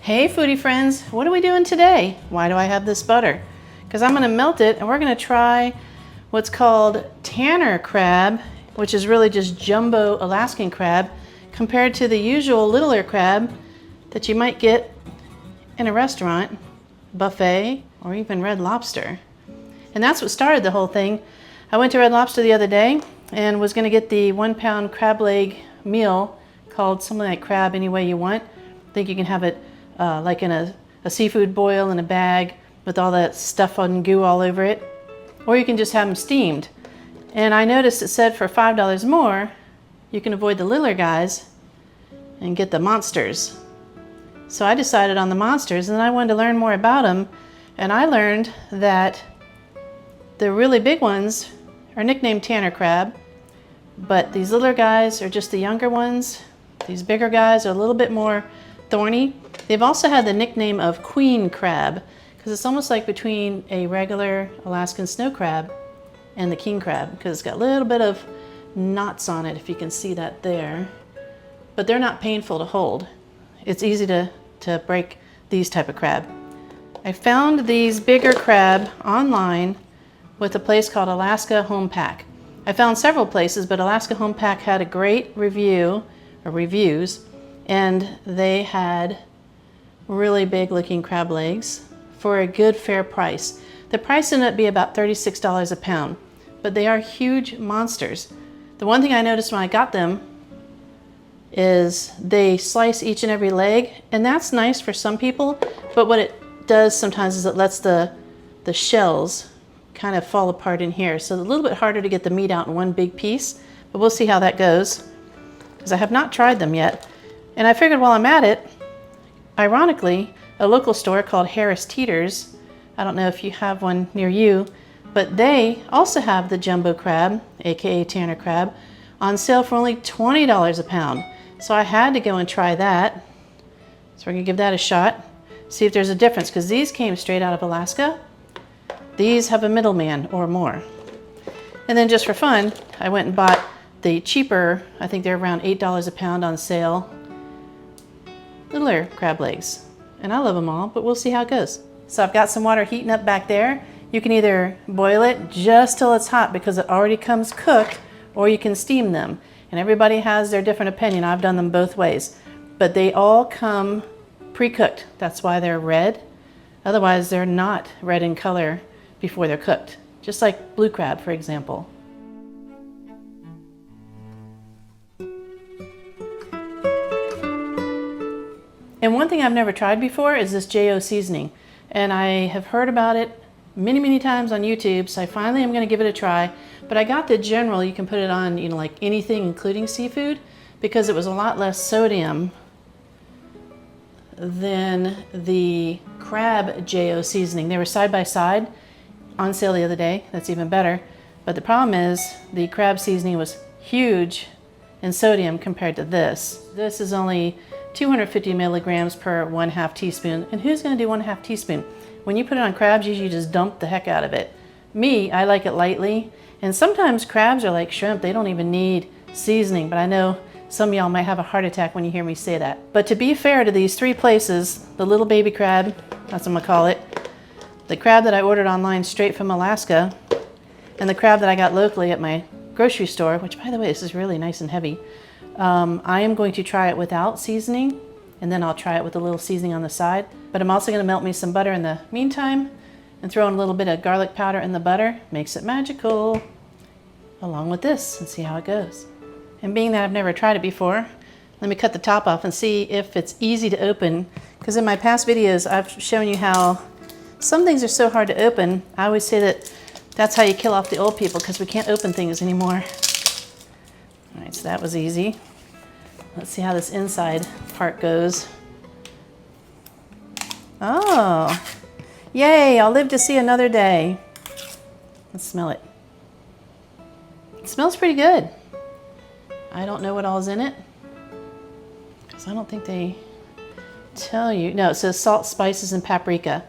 Hey foodie friends, what are we doing today? Why do I have this butter? Because I'm going to melt it and we're going to try what's called Tanner crab, which is really just jumbo Alaskan crab compared to the usual littler crab that you might get in a restaurant, buffet, or even Red Lobster. And that's what started the whole thing. I went to Red Lobster the other day and was going to get the 1 pound crab leg meal called something like crab any way you want. I think you can have it like in a seafood boil in a bag with all that stuff and goo all over it. Or you can just have them steamed. And I noticed it said for $5 more, you can avoid the littler guys and get the monsters. So I decided on the monsters, and then I wanted to learn more about them. And I learned that the really big ones are nicknamed Tanner crab, but these littler guys are just the younger ones. These bigger guys are a little bit more thorny. They've also had the nickname of queen crab because it's almost like between a regular Alaskan snow crab and the king crab because it's got a little bit of knots on it, if you can see that there. But they're not painful to hold. It's easy to break these type of crab. I found these bigger crab online with a place called Alaska Home Pack. I found several places, but Alaska Home Pack had a great review, or reviews, and they had really big looking crab legs for a good fair price. The price ended up being about $36 a pound, but they are huge monsters. The one thing I noticed when I got them is they slice each and every leg, and that's nice for some people, but what it does sometimes is it lets the shells kind of fall apart in here. So it's a little bit harder to get the meat out in one big piece, but we'll see how that goes because I have not tried them yet. And I figured while I'm at it, ironically, a local store called Harris Teeter's, I don't know if you have one near you, but they also have the jumbo crab, aka Tanner crab, on sale for only $20 a pound. So I had to go and try that. So we're gonna give that a shot, see if there's a difference, because these came straight out of Alaska. These have a middleman or more. And then just for fun, I went and bought the cheaper, I think they're around $8 a pound on sale, littler crab legs. And I love them all, but we'll see how it goes. So I've got some water heating up back there. You can either boil it just till it's hot because it already comes cooked, or you can steam them. And everybody has their different opinion. I've done them both ways, but they all come pre-cooked. That's why they're red. Otherwise, they're not red in color before they're cooked, just like blue crab, for example. And one thing I've never tried before is this JO seasoning. And I have heard about it many times on YouTube, so I finally am going to give it a try. But I got the general, you can put it on, like anything including seafood, because it was a lot less sodium than the crab JO seasoning. They were side by side on sale the other day. That's even better. But the problem is the crab seasoning was huge in sodium compared to this. This is only 250 milligrams per 1/2 teaspoon. And who's going to do 1/2 teaspoon? When you put it on crabs, you usually just dump the heck out of it. Me, I like it lightly. And sometimes crabs are like shrimp. They don't even need seasoning. But I know some of y'all might have a heart attack when you hear me say that. But to be fair to these three places, the little baby crab, that's what I'm going to call it, the crab that I ordered online straight from Alaska, and the crab that I got locally at my grocery store, which by the way, this is really nice and heavy. I am going to try it without seasoning, and then I'll try it with a little seasoning on the side. But I'm also going to melt me some butter in the meantime and throw in a little bit of garlic powder in the butter. Makes it magical, along with this, and see how it goes. And being that I've never tried it before, let me cut the top off and see if it's easy to open. Because in my past videos, I've shown you how some things are so hard to open. I always say that that's how you kill off the old people, because we can't open things anymore. All right, so that was easy. Let's see how this inside part goes. Oh, yay, I'll live to see another day. Let's smell it. It smells pretty good. I don't know what all's in it, because I don't think they tell you. No, it says salt, spices, and paprika.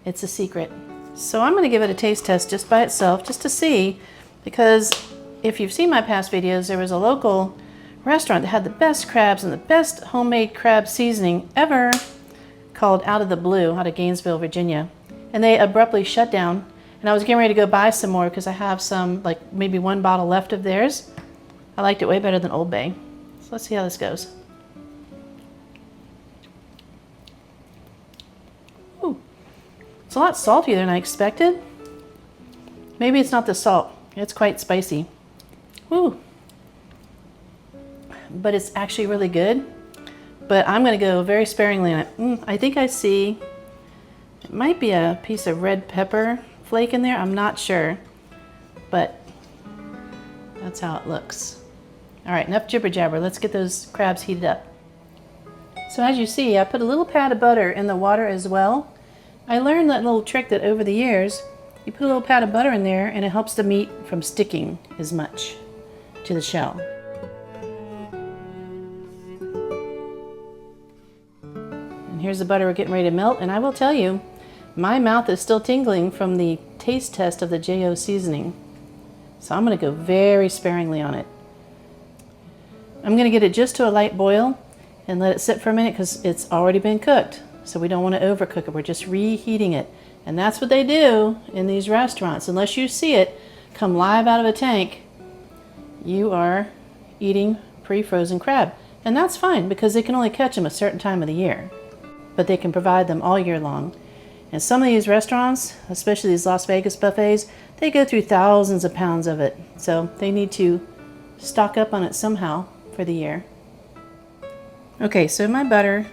It's a secret. So I'm going to give it a taste test just by itself, just to see, because if you've seen my past videos, there was a local restaurant that had the best crabs and the best homemade crab seasoning ever, called Out of the Blue, out of Gainesville, Virginia. And they abruptly shut down. And I was getting ready to go buy some more because I have some, like maybe one bottle left of theirs. I liked it way better than Old Bay. So let's see how this goes. Ooh, it's a lot saltier than I expected. Maybe it's not the salt. It's quite spicy. Ooh. But it's actually really good. But I'm going to go very sparingly on it. I think I see, it might be a piece of red pepper flake in there. I'm not sure. But that's how it looks. All right, enough jibber jabber. Let's get those crabs heated up. So as you see, I put a little pat of butter in the water as well. I learned that little trick that over the years, you put a little pat of butter in there and it helps the meat from sticking as much to the shell. And here's the butter we're getting ready to melt, and I will tell you, my mouth is still tingling from the taste test of the JO seasoning. So I'm going to go very sparingly on it. I'm going to get it just to a light boil and let it sit for a minute because it's already been cooked. So we don't want to overcook it. We're just reheating it. And that's what they do in these restaurants. Unless you see it come live out of a tank, you are eating pre-frozen crab. And that's fine because they can only catch them a certain time of the year. But they can provide them all year long. And some of these restaurants, especially these Las Vegas buffets, they go through thousands of pounds of it. So they need to stock up on it somehow for the year. Okay, so in my butter,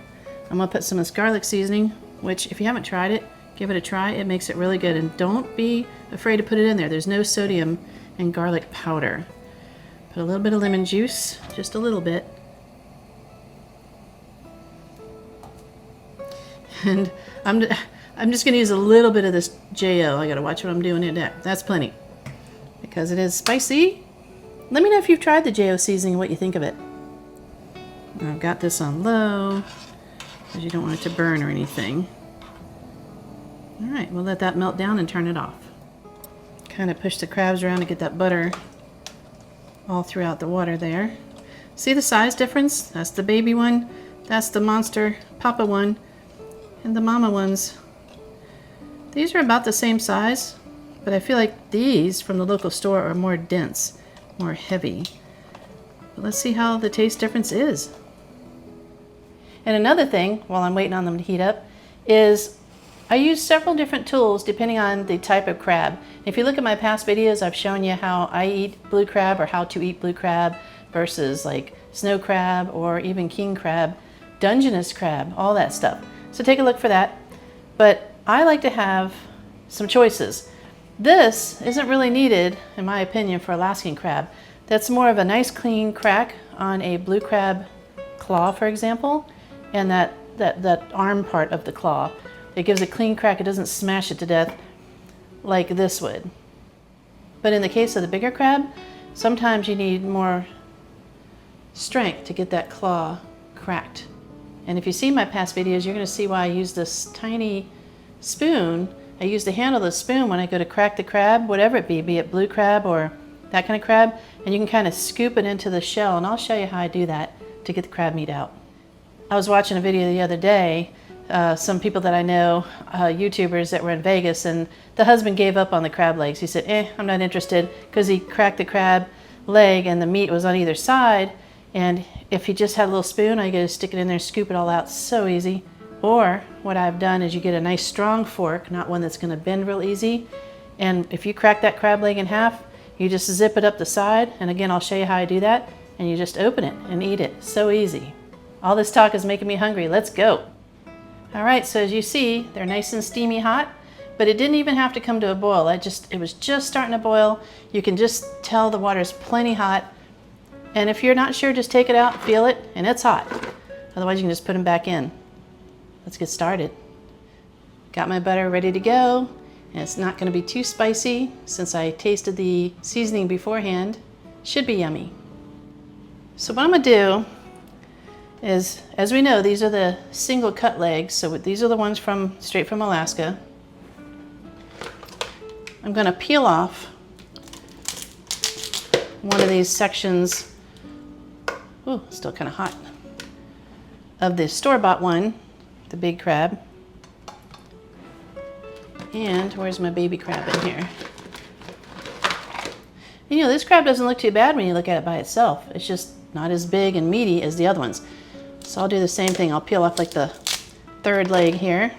I'm gonna put some of this garlic seasoning, which if you haven't tried it, give it a try. It makes it really good. And don't be afraid to put it in there. There's no sodium in garlic powder. Put a little bit of lemon juice, just a little bit. And I'm just gonna use a little bit of this JO. I gotta watch what I'm doing in there. That's plenty. Because it is spicy. Let me know if you've tried the JO seasoning and what you think of it. I've got this on low, because you don't want it to burn or anything. All right, we'll let that melt down and turn it off. Kind of push the crabs around to get that butter all throughout the water there. See the size difference? That's the baby one, that's the monster papa one, and the mama ones. These are about the same size, but I feel like these from the local store are more dense, more heavy. But let's see how the taste difference is. And another thing, while I'm waiting on them to heat up, is I use several different tools depending on the type of crab. If you look at my past videos, I've shown you how I eat blue crab or how to eat blue crab versus like snow crab or even king crab, Dungeness crab, all that stuff. So take a look for that. But I like to have some choices. This isn't really needed, in my opinion, for Alaskan crab. That's more of a nice clean crack on a blue crab claw, for example, and that arm part of the claw. It gives a clean crack. It doesn't smash it to death like this would. But in the case of the bigger crab, sometimes you need more strength to get that claw cracked. And if you see my past videos, you're going to see why I use this tiny spoon. I use the handle of the spoon when I go to crack the crab, whatever it be it blue crab or that kind of crab, and you can kind of scoop it into the shell, and I'll show you how I do that to get the crab meat out. I was watching a video the other day, some people that I know, YouTubers that were in Vegas, and the husband gave up on the crab legs. He said, I'm not interested, because he cracked the crab leg and the meat was on either side, and if he just had a little spoon, I go stick it in there, scoop it all out, so easy. Or what I've done is you get a nice strong fork, not one that's going to bend real easy, and if you crack that crab leg in half, you just zip it up the side, and again, I'll show you how I do that, and you just open it and eat it. So easy. All this talk is making me hungry. Let's go. All right, so as you see, they're nice and steamy hot, but it didn't even have to come to a boil. It was just starting to boil. You can just tell the water's plenty hot, and if you're not sure, just take it out, feel it, and it's hot. Otherwise, you can just put them back in. Let's get started. Got my butter ready to go. And it's not going to be too spicy since I tasted the seasoning beforehand. Should be yummy. So what I'm going to do is, as we know, these are the single cut legs. So these are the ones straight from Alaska. I'm going to peel off one of these sections Ooh, still kind of hot. Of the store-bought one, the big crab. And where's my baby crab in here? You know, this crab doesn't look too bad when you look at it by itself. It's just not as big and meaty as the other ones. So I'll do the same thing. I'll peel off like the third leg here,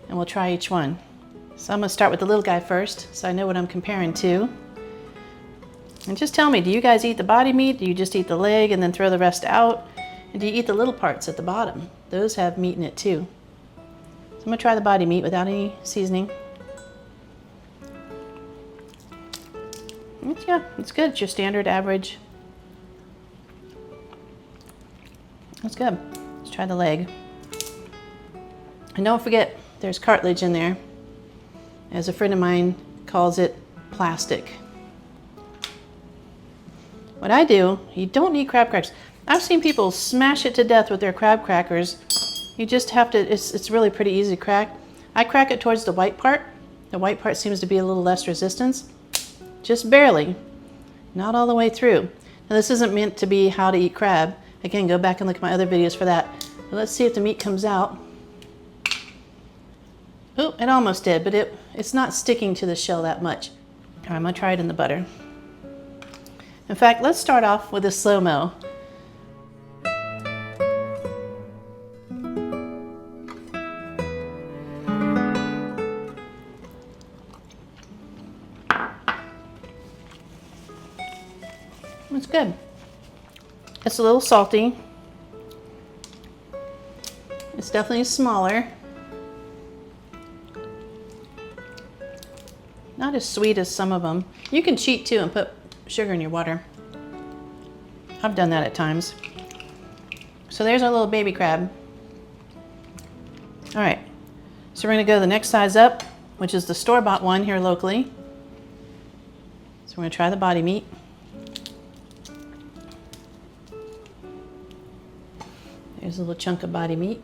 and we'll try each one. So I'm gonna start with the little guy first, so I know what I'm comparing to. And just tell me, do you guys eat the body meat? Do you just eat the leg and then throw the rest out? And do you eat the little parts at the bottom? Those have meat in it too. So I'm gonna try the body meat without any seasoning. Yeah, it's good. It's your standard average. That's good. Let's try the leg. And don't forget, there's cartilage in there. As a friend of mine calls it, plastic. What I do, you don't need crab crackers. I've seen people smash it to death with their crab crackers. You just have to, it's really pretty easy to crack. I crack it towards the white part. The white part seems to be a little less resistance. Just barely, not all the way through. Now this isn't meant to be how to eat crab. Again, go back and look at my other videos for that. But let's see if the meat comes out. Oh, it almost did, but it's not sticking to the shell that much. All right, I'm gonna try it in the butter. In fact, let's start off with a slow-mo. It's good. It's a little salty. It's definitely smaller. Not as sweet as some of them. You can cheat too and put sugar in your water. I've done that at times. So there's our little baby crab. All right, so we're gonna go the next size up, which is the store-bought one here locally. So we're gonna try the body meat. There's a little chunk of body meat.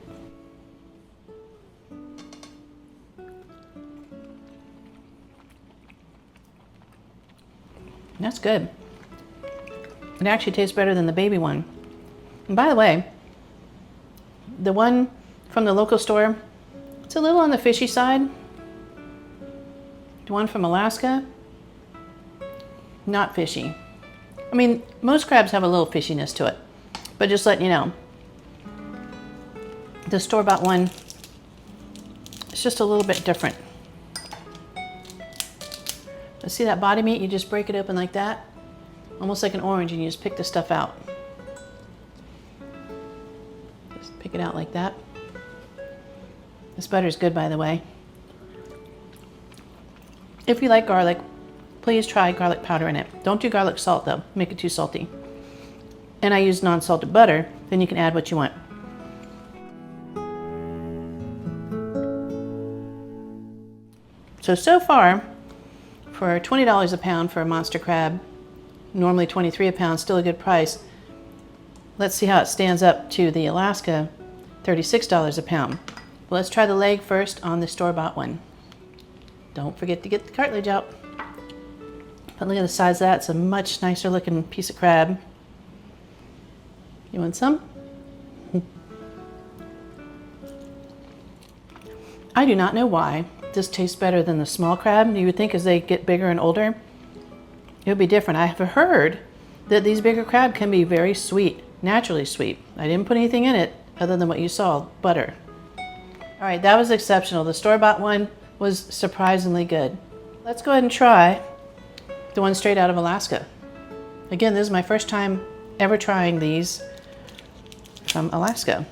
That's good. It actually tastes better than the baby one. And by the way, the one from the local store, it's a little on the fishy side. The one from Alaska, not fishy. I mean, most crabs have a little fishiness to it, but just letting you know. The store-bought one, it's just a little bit different. But see that body meat? You just break it open like that, almost like an orange, and you just pick the stuff out. Just pick it out like that. This butter is good, by the way. If you like garlic, please try garlic powder in it. Don't do garlic salt though, make it too salty. And I use non-salted butter, then you can add what you want. So far, for $20 a pound for a monster crab, normally $23 a pound, still a good price. Let's see how it stands up to the Alaska, $36 a pound. Well, let's try the leg first on the store-bought one. Don't forget to get the cartilage out. But look at the size of that. It's a much nicer looking piece of crab. You want some? I do not know why this tastes better than the small crab. You would think as they get bigger and older, it would be different. I have heard that these bigger crab can be very sweet, naturally sweet. I didn't put anything in it other than what you saw, butter. All right, that was exceptional. The store-bought one was surprisingly good. Let's go ahead and try the one straight out of Alaska. Again, this is my first time ever trying these from Alaska.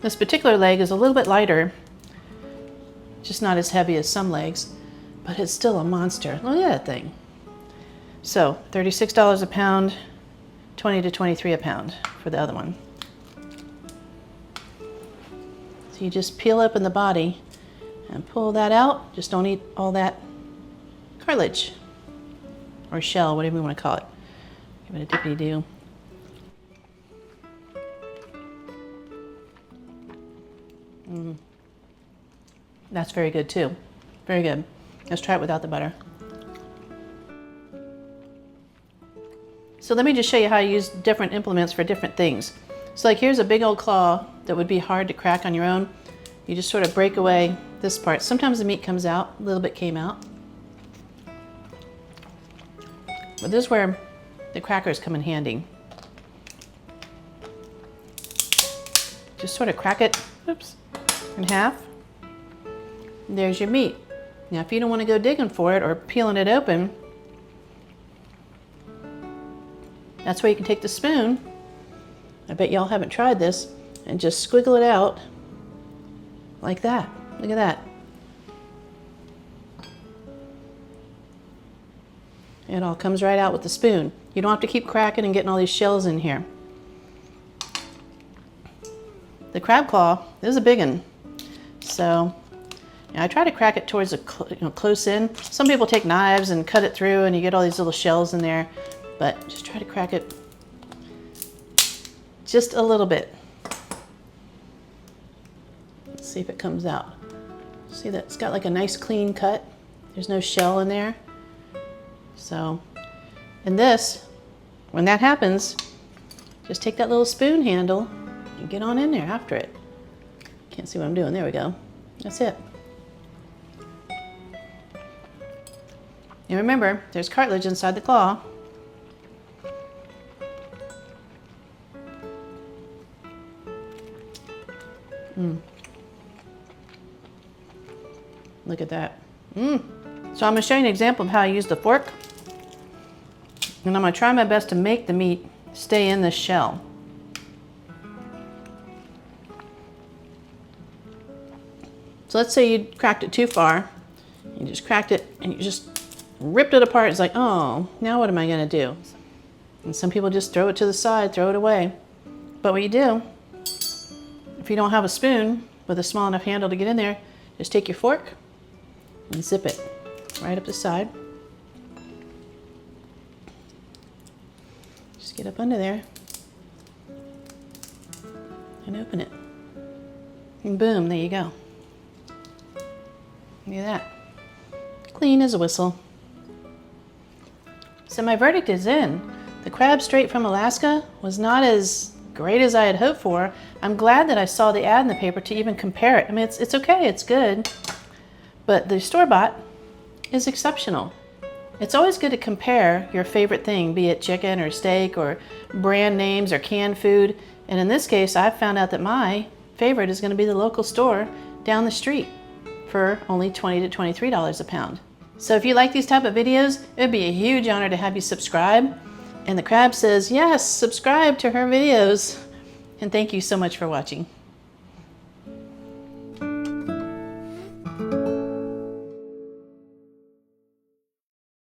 This particular leg is a little bit lighter, just not as heavy as some legs, but it's still a monster. Look at that thing. So $36 a pound, $20 to $23 a pound for the other one. So you just peel open the body and pull that out. Just don't eat all that cartilage or shell, whatever you want to call it. Give it a dippity-do. That's very good too. Very good. Let's try it without the butter. So let me just show you how I use different implements for different things. So like here's a big old claw that would be hard to crack on your own. You just sort of break away this part. Sometimes the meat comes out, a little bit came out. But this is where the crackers come in handy. Just sort of crack it, oops, in half. And there's your meat. Now if you don't want to go digging for it or peeling it open, that's where you can take the spoon. I bet y'all haven't tried this, and just squiggle it out like that. Look at that. It all comes right out with the spoon. You don't have to keep cracking and getting all these shells in here. The crab claw is a big one, so I try to crack it towards a close in. Some people take knives and cut it through and you get all these little shells in there, but just try to crack it just a little bit. Let's see if it comes out. See that it's got like a nice clean cut. There's no shell in there. So, and this, when that happens, just take that little spoon handle and get on in there after it. Can't see what I'm doing. There we go. That's it. And remember, there's cartilage inside the claw. Look at that. So I'm going to show you an example of how I use the fork. And I'm going to try my best to make the meat stay in this shell. So let's say you cracked it too far. You just cracked it and you just ripped it apart. It's like, oh, now what am I going to do? And some people just throw it to the side, throw it away. But what you do, if you don't have a spoon with a small enough handle to get in there, just take your fork and zip it right up the side. Just get up under there and open it. And boom, there you go. Look at that. Clean as a whistle. So my verdict is in. The crab straight from Alaska was not as great as I had hoped for. I'm glad that I saw the ad in the paper to even compare it. I mean, it's okay, it's good, but the store-bought is exceptional. It's always good to compare your favorite thing, be it chicken or steak or brand names or canned food. And in this case, I've found out that my favorite is going to be the local store down the street for only $20 to $23 a pound. So if you like these type of videos, it would be a huge honor to have you subscribe. And the crab says, yes, subscribe to her videos. And thank you so much for watching.